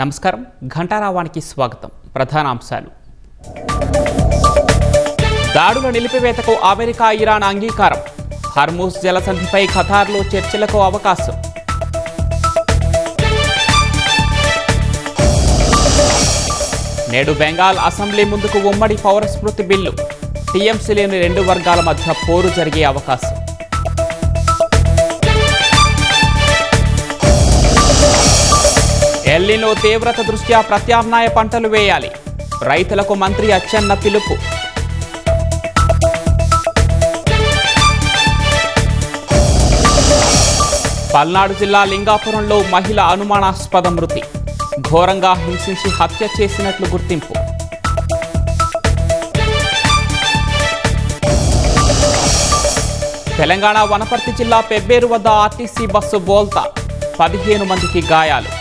నమస్కారం, ఘంటారావానికి స్వాగతం. ప్రధాన అంశాలు: దాడుల నిలిపివేతకు అమెరికా, ఇరాన్ అంగీకారం. హర్మూజ్ జలసంధిపై ఖతార్లో చర్చలకు అవకాశం. నేడు బెంగాల్ అసెంబ్లీ ముందుకు ఉమ్మడి పౌరస్మృతి బిల్లు. టీఎంసీలోని రెండు వర్గాల మధ్య పోరు జరిగే అవకాశం. ఎల్నినో తీవ్రత దృష్ట్యా ప్రత్యామ్నాయ పంటలు వేయాలి. రైతులకు మంత్రి అచ్చెన్న పిలుపు. పల్నాడు జిల్లా లింగాపురంలో మహిళ అనుమానాస్పద మృతి. ఘోరంగా హింసించి హత్య చేసినట్లు గుర్తింపు. తెలంగాణ వనపర్తి జిల్లా పెబ్బేరు వద్ద ఆర్టీసీ బస్సు బోల్తా, 15 మందికి గాయాలు.